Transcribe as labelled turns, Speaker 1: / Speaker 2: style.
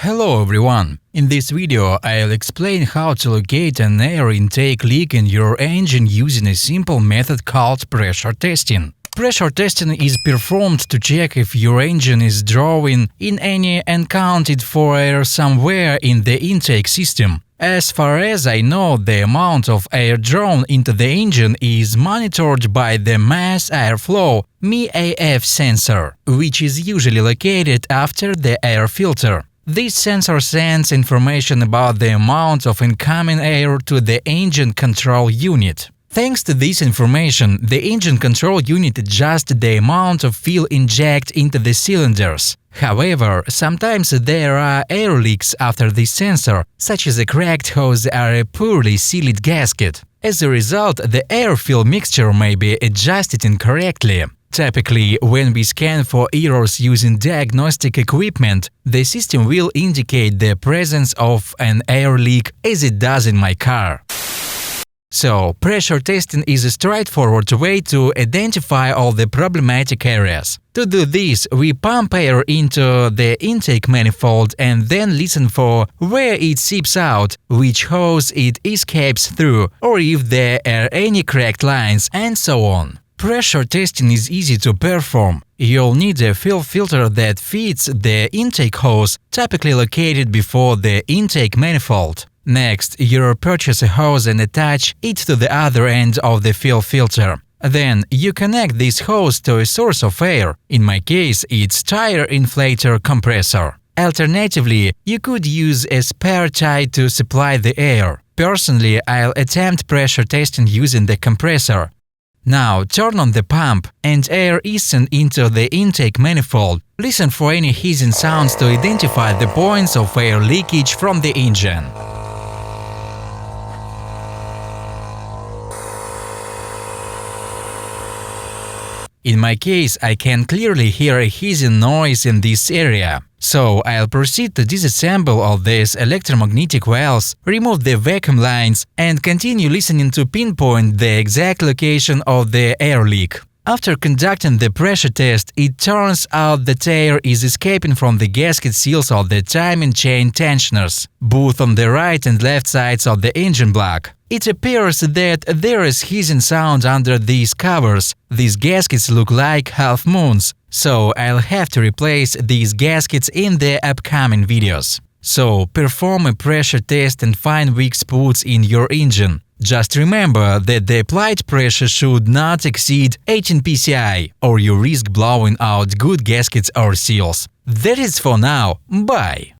Speaker 1: Hello everyone! In this video, I'll explain how to locate an air intake leak in your engine using a simple method called pressure testing. Pressure testing is performed to check if your engine is drawing in any unaccounted-for air somewhere in the intake system. As far as I know, the amount of air drawn into the engine is monitored by the mass airflow (MAF) sensor, which is usually located after the air filter. This sensor sends information about the amount of incoming air to the engine control unit. Thanks to this information, the engine control unit adjusts the amount of fuel injected into the cylinders. However, sometimes there are air leaks after this sensor, such as a cracked hose or a poorly sealed gasket. As a result, the air-fuel mixture may be adjusted incorrectly. Typically, when we scan for errors using diagnostic equipment, the system will indicate the presence of an air leak, as it does in my car. So, pressure testing is a straightforward way to identify all the problematic areas. To do this, we pump air into the intake manifold and then listen for where it seeps out, which hose it escapes through, or if there are any cracked lines, and so on. Pressure testing is easy to perform. You'll need a fuel filter that fits the intake hose, typically located before the intake manifold. Next, you purchase a hose and attach it to the other end of the fuel filter. Then, you connect this hose to a source of air. In my case, it's tire inflator compressor. Alternatively, you could use a spare tire to supply the air. Personally, I'll attempt pressure testing using the compressor. Now, turn on the pump, and air is sent into the intake manifold. Listen for any hissing sounds to identify the points of air leakage from the engine. In my case, I can clearly hear a hissing noise in this area. So, I'll proceed to disassemble all these electromagnetic wells, remove the vacuum lines, and continue listening to pinpoint the exact location of the air leak. After conducting the pressure test, it turns out that air is escaping from the gasket seals of the timing chain tensioners, both on the right and left sides of the engine block. It appears that there is hissing sound under these covers. These gaskets look like half moons, so I'll have to replace these gaskets in the upcoming videos. So, perform a pressure test and find weak spots in your engine. Just remember that the applied pressure should not exceed 18 psi, or you risk blowing out good gaskets or seals. That is for now. Bye!